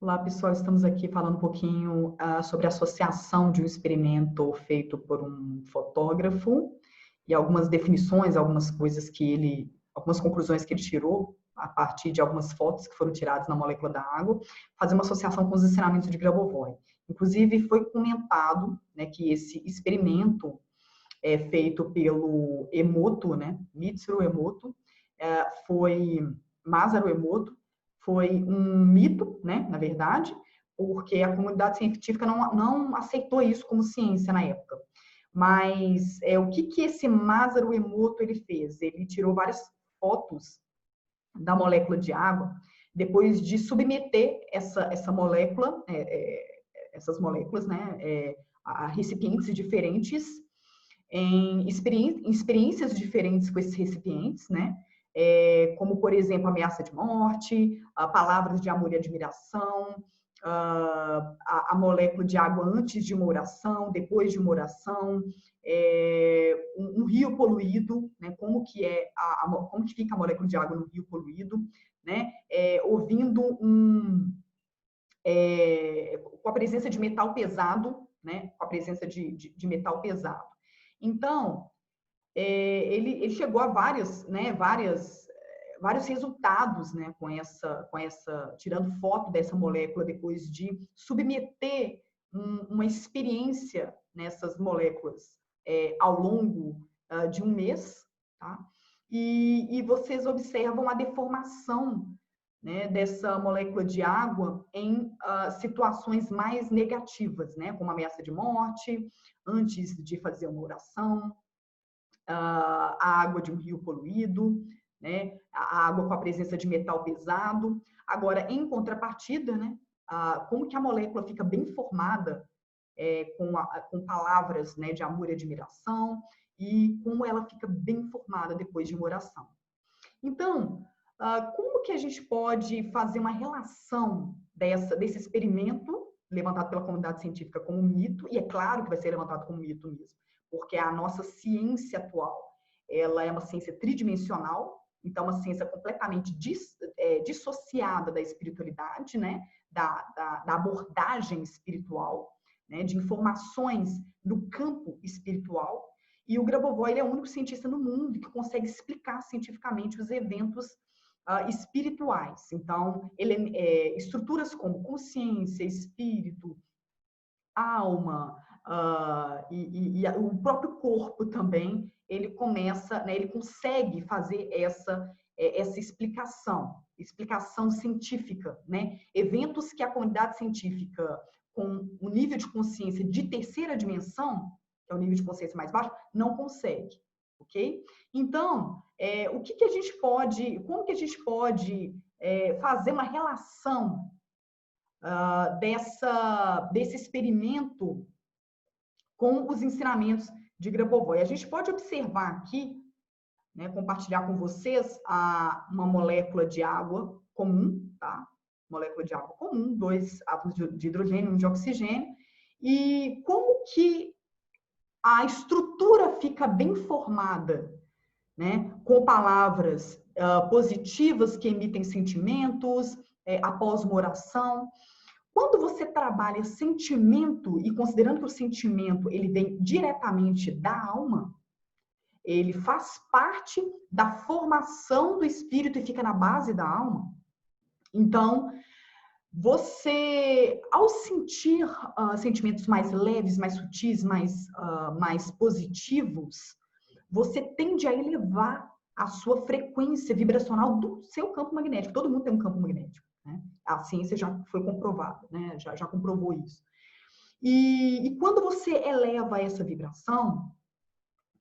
Olá, pessoal. Estamos aqui falando um pouquinho sobre a associação de um experimento feito por um fotógrafo e algumas definições, algumas conclusões que ele tirou a partir de algumas fotos que foram tiradas na molécula da água, fazer uma associação com os ensinamentos de Grabovoi. Inclusive, foi comentado, né, que esse experimento feito pelo Emoto, né, Mitsuru Emoto, Masaru Emoto, foi um mito, né, na verdade, porque a comunidade científica não aceitou isso como ciência na época. Mas o que esse Masaru Emoto ele fez? Ele tirou várias fotos da molécula de água, depois de submeter essa molécula, essas moléculas, né, a recipientes diferentes, em experiências diferentes com esses recipientes, né? Como, por exemplo, ameaça de morte, palavras de amor e admiração, a molécula de água antes de uma oração, depois de uma oração, um rio poluído, né? Como que fica a molécula de água no rio poluído, né? Ouvindo com a presença de metal pesado, né? Com a presença de metal pesado. Então, ele chegou a vários resultados, né, tirando foto dessa molécula depois de submeter uma experiência nessas moléculas ao longo de um mês, tá? E vocês observam a deformação, né, dessa molécula de água em situações mais negativas, né, como ameaça de morte, antes de fazer uma oração, a água de um rio poluído, né, a água com a presença de metal pesado. Agora, em contrapartida, né, como que a molécula fica bem formada com palavras, né, de amor e admiração, e como ela fica bem formada depois de uma oração. Então, como que a gente pode fazer uma relação desse experimento levantado pela comunidade científica como mito, e é claro que vai ser levantado como mito mesmo, porque a nossa ciência atual, ela é uma ciência tridimensional, então uma ciência completamente dissociada da espiritualidade, né, da abordagem espiritual, né, de informações no campo espiritual, e o Grabovoi é o único cientista no mundo que consegue explicar cientificamente os eventos espirituais. Então, estruturas como consciência, espírito, alma e o próprio corpo também, ele começa, né, ele consegue fazer essa explicação científica, né? Eventos que a comunidade científica, com um nível de consciência de terceira dimensão, que é o nível de consciência mais baixo, não consegue, ok? Então, como que a gente pode fazer uma relação desse experimento com os ensinamentos de Grabovoi? A gente pode observar aqui, né, compartilhar com vocês uma molécula de água comum, tá? Molécula de água comum, 2 átomos de hidrogênio, 1 de oxigênio, e como que a estrutura fica bem formada, né? Com palavras positivas que emitem sentimentos após uma oração. Quando você trabalha sentimento, e considerando que o sentimento ele vem diretamente da alma, ele faz parte da formação do espírito e fica na base da alma. Então, você, ao sentir sentimentos mais leves, mais sutis, mais positivos, você tende a elevar a sua frequência vibracional do seu campo magnético. Todo mundo tem um campo magnético, né? A ciência já foi comprovada, né? Já comprovou isso. E quando você eleva essa vibração,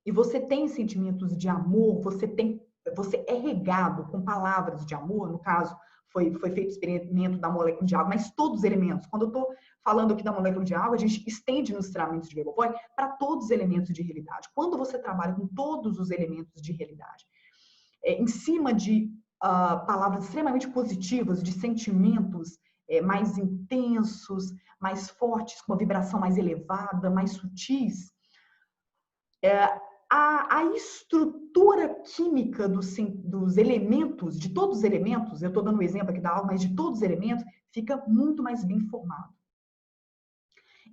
e você tem sentimentos de amor, você é regado com palavras de amor, no caso, foi feito o experimento da molécula de água, mas todos os elementos. Quando eu estou falando aqui da molécula de água, a gente estende nos treinamentos de Grabovoi para todos os elementos de realidade. Quando você trabalha com todos os elementos de realidade, em cima de palavras extremamente positivas, de sentimentos mais intensos, mais fortes, com uma vibração mais elevada, mais sutis, a estrutura química dos elementos, de todos os elementos, eu estou dando um exemplo aqui da alma, mas de todos os elementos, fica muito mais bem formado.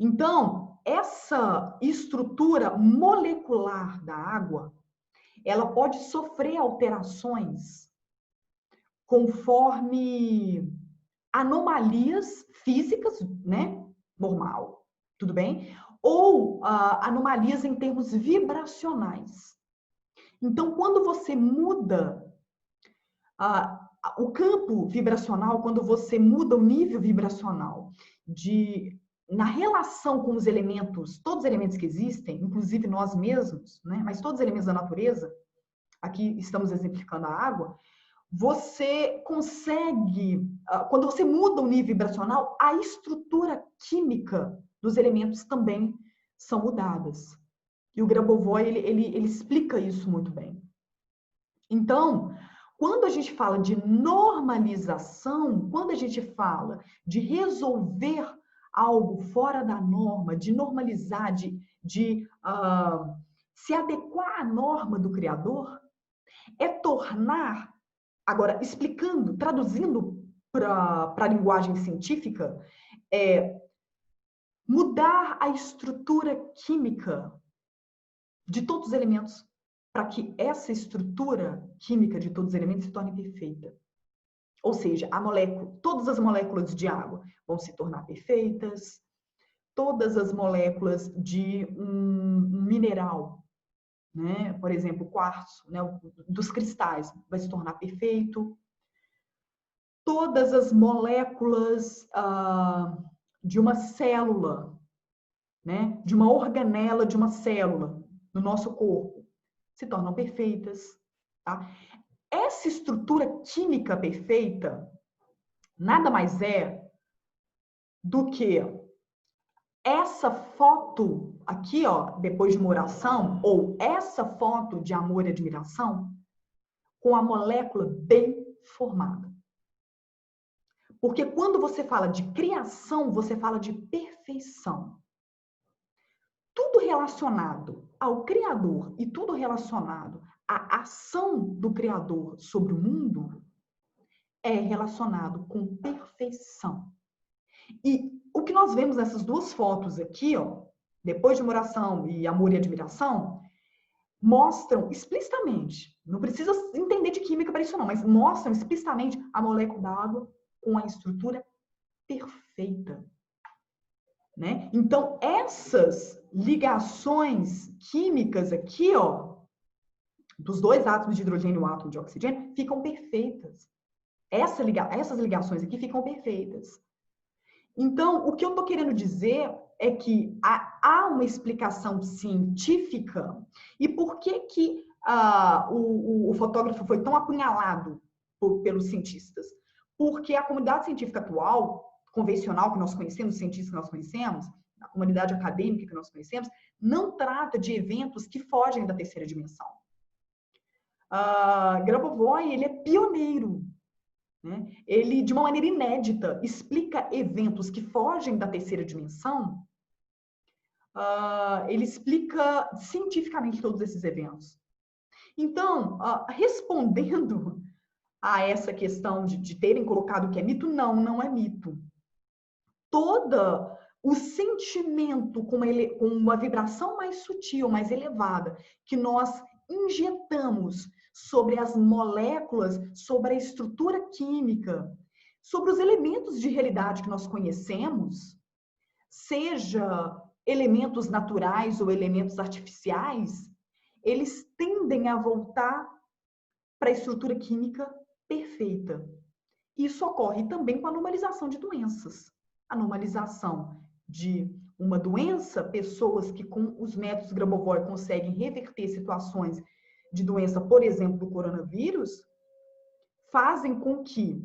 Então, essa estrutura molecular da água, ela pode sofrer alterações conforme anomalias físicas, né? Normal, tudo bem? Ou anomalias em termos vibracionais. Então, quando você muda o campo vibracional, quando você muda o nível vibracional na relação com os elementos, todos os elementos que existem, inclusive nós mesmos, né? Mas todos os elementos da natureza, aqui estamos exemplificando a água, você consegue, quando você muda o nível vibracional, a estrutura química dos elementos também são mudadas. E o Grabovoi, ele explica isso muito bem. Então, quando a gente fala de normalização, quando a gente fala de resolver algo fora da norma, de normalizar, de se adequar à norma do Criador, é tornar, agora explicando, traduzindo para a linguagem científica, é mudar a estrutura química de todos os elementos, para que essa estrutura química de todos os elementos se torne perfeita. Ou seja, todas as moléculas de água vão se tornar perfeitas, todas as moléculas de um mineral, né? Por exemplo, o quartzo, né? Dos cristais, vai se tornar perfeito. Todas as moléculas de uma célula, né? De uma organela de uma célula no nosso corpo, se tornam perfeitas. Tá? Essa estrutura química perfeita nada mais é do que essa foto aqui, ó, depois de uma oração, ou essa foto de amor e admiração, com a molécula bem formada. Porque quando você fala de criação, você fala de perfeição. Tudo relacionado ao Criador e tudo relacionado à ação do Criador sobre o mundo é relacionado com perfeição. E o que nós vemos nessas duas fotos aqui, ó, depois de uma oração e amor e admiração, mostram explicitamente, não precisa entender de química para isso não, mas mostram explicitamente a molécula da água com a estrutura perfeita. Né? Então, essas ligações químicas aqui, ó, dos dois átomos de hidrogênio e o átomo de oxigênio, ficam perfeitas. Essas ligações aqui ficam perfeitas. Então, o que eu estou querendo dizer é que há uma explicação científica e por que o fotógrafo foi tão apunhalado pelos cientistas? Porque a comunidade científica atual, convencional que nós conhecemos, cientistas que nós conhecemos, a comunidade acadêmica que nós conhecemos, não trata de eventos que fogem da terceira dimensão. Grabovoi, ele é pioneiro, né? Ele, de uma maneira inédita, explica eventos que fogem da terceira dimensão, ele explica cientificamente todos esses eventos. Então, respondendo a essa questão de terem colocado que é mito, não é mito. Todo o sentimento com uma vibração mais sutil, mais elevada, que nós injetamos sobre as moléculas, sobre a estrutura química, sobre os elementos de realidade que nós conhecemos, seja elementos naturais ou elementos artificiais, eles tendem a voltar para a estrutura química perfeita. Isso ocorre também com a normalização de doenças. A normalização de uma doença, pessoas que com os métodos Grabovoi conseguem reverter situações de doença, por exemplo, do coronavírus, fazem com que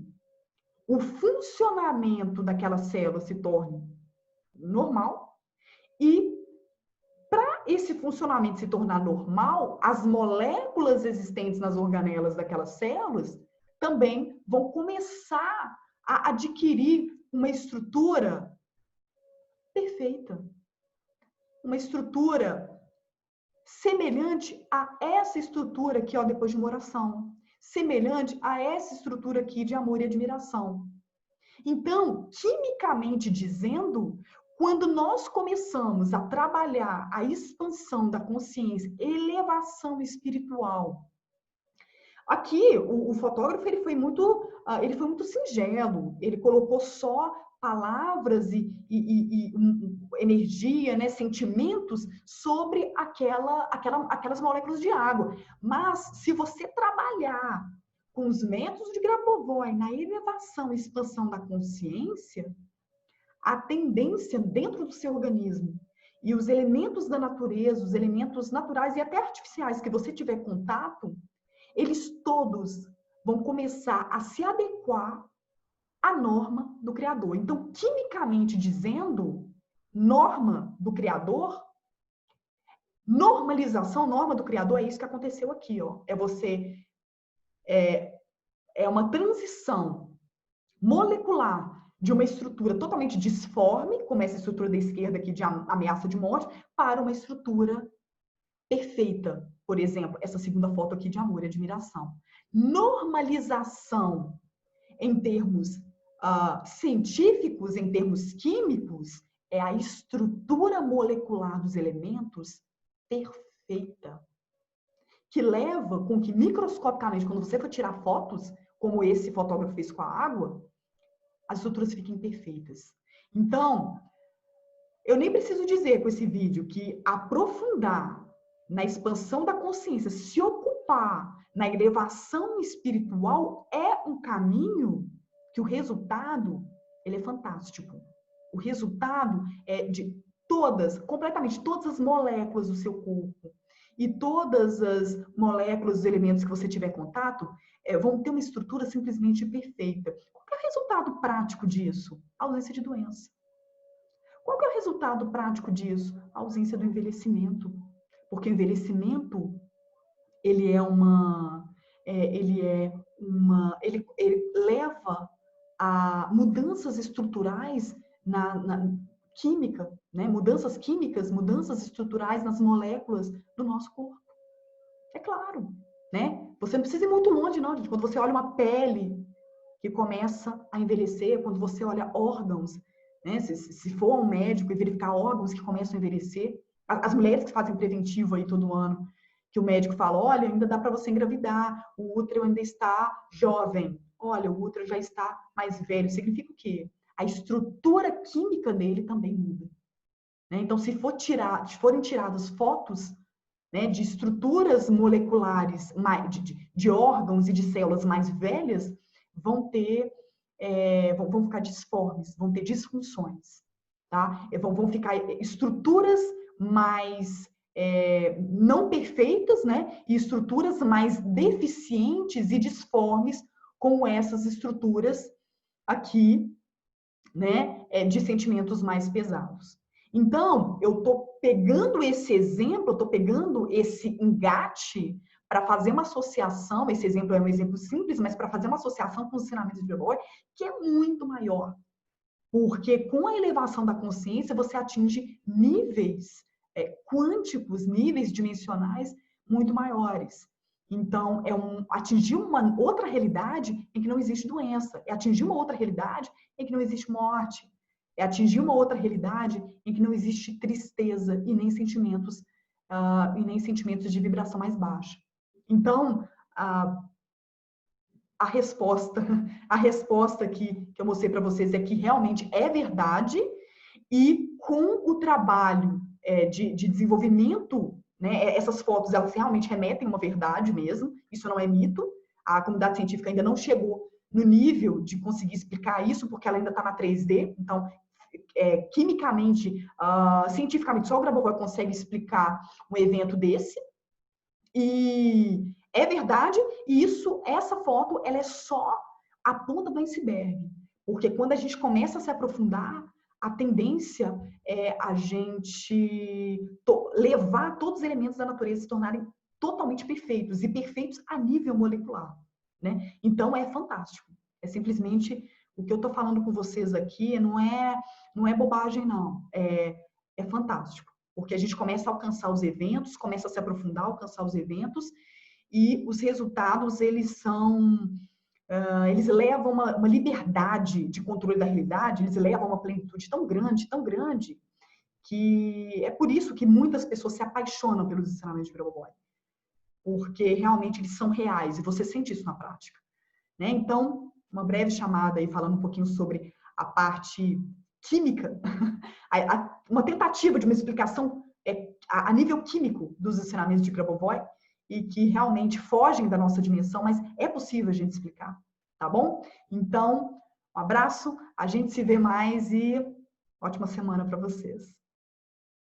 o funcionamento daquela célula se torne normal e, para esse funcionamento se tornar normal, as moléculas existentes nas organelas daquelas células também vão começar a adquirir uma estrutura perfeita. Uma estrutura semelhante a essa estrutura aqui, ó, depois de uma oração. Semelhante a essa estrutura aqui de amor e admiração. Então, quimicamente dizendo, quando nós começamos a trabalhar a expansão da consciência, elevação espiritual, aqui o fotógrafo ele foi muito singelo, ele colocou só palavras e energia, né, sentimentos sobre aquelas moléculas de água. Mas se você trabalhar com os métodos de Grabovoi na elevação e expansão da consciência, a tendência dentro do seu organismo e os elementos da natureza, os elementos naturais e até artificiais que você tiver contato, eles todos vão começar a se adequar à norma do Criador. Então, quimicamente dizendo, norma do Criador, normalização, norma do Criador, é isso que aconteceu aqui, ó. É uma transição molecular de uma estrutura totalmente disforme, como essa estrutura da esquerda aqui de ameaça de morte, para uma estrutura perfeita. Por exemplo, essa segunda foto aqui de amor e admiração. Normalização em termos científicos, em termos químicos, é a estrutura molecular dos elementos perfeita, que leva com que microscopicamente, quando você for tirar fotos, como esse fotógrafo fez com a água, as estruturas fiquem perfeitas. Então, eu nem preciso dizer com esse vídeo que aprofundar na expansão da consciência, se ocupar na elevação espiritual é um caminho que o resultado, ele é fantástico. O resultado é de completamente todas as moléculas do seu corpo e todas as moléculas, os elementos que você tiver contato, vão ter uma estrutura simplesmente perfeita. Qual é o resultado prático disso? A ausência de doença. Qual é o resultado prático disso? A ausência do envelhecimento. Porque o envelhecimento, ele leva a mudanças estruturais na química, né? Mudanças químicas, mudanças estruturais nas moléculas do nosso corpo. É claro, né? Você não precisa ir muito longe, não, gente. Quando você olha uma pele que começa a envelhecer, quando você olha órgãos, né? Se for um médico e verificar órgãos que começam a envelhecer, as mulheres que fazem preventivo aí todo ano, que o médico fala, olha, ainda dá para você engravidar, o útero ainda está jovem, olha, o útero já está mais velho. Significa o quê? A estrutura química dele também muda. Né? Então, se forem tiradas fotos, né, de estruturas moleculares de órgãos e de células mais velhas, vão ficar disformes, vão ter disfunções, tá? Vão ficar estruturas mais não perfeitas, né? E estruturas mais deficientes e disformes com essas estruturas aqui, né? De sentimentos mais pesados. Então, eu estou pegando esse exemplo, eu estou pegando esse engate para fazer uma associação, esse exemplo é um exemplo simples, mas para fazer uma associação com os ensinamentos de Grabovoi, que é muito maior. Porque com a elevação da consciência, você atinge níveis quânticos, níveis dimensionais muito maiores. Então, atingir uma outra realidade em que não existe doença, é atingir uma outra realidade em que não existe morte, é atingir uma outra realidade em que não existe tristeza e nem sentimentos de vibração mais baixa. Então, a resposta que eu mostrei para vocês é que realmente é verdade, e com o trabalho de desenvolvimento, né, essas fotos elas realmente remetem a uma verdade mesmo, isso não é mito, a comunidade científica ainda não chegou no nível de conseguir explicar isso, porque ela ainda está na 3D, então, quimicamente, cientificamente, só o Grabovoi consegue explicar um evento desse, e é verdade, e essa foto, ela é só a ponta do iceberg, porque quando a gente começa a se aprofundar, a tendência é a gente levar todos os elementos da natureza se tornarem totalmente perfeitos, e perfeitos a nível molecular, né? Então, é fantástico. É simplesmente, o que eu estou falando com vocês aqui não é bobagem, não. É fantástico. Porque a gente começa a alcançar os eventos, começa a se aprofundar, alcançar os eventos, e os resultados, eles são eles levam uma liberdade de controle da realidade, eles levam uma plenitude tão grande, que é por isso que muitas pessoas se apaixonam pelos ensinamentos de Brahma Boy, porque realmente eles são reais e você sente isso na prática, né? Então, uma breve chamada aí falando um pouquinho sobre a parte química, uma tentativa de uma explicação a nível químico dos ensinamentos de Grabovoi e que realmente fogem da nossa dimensão, mas é possível a gente explicar, tá bom? Então, um abraço, a gente se vê mais e ótima semana para vocês.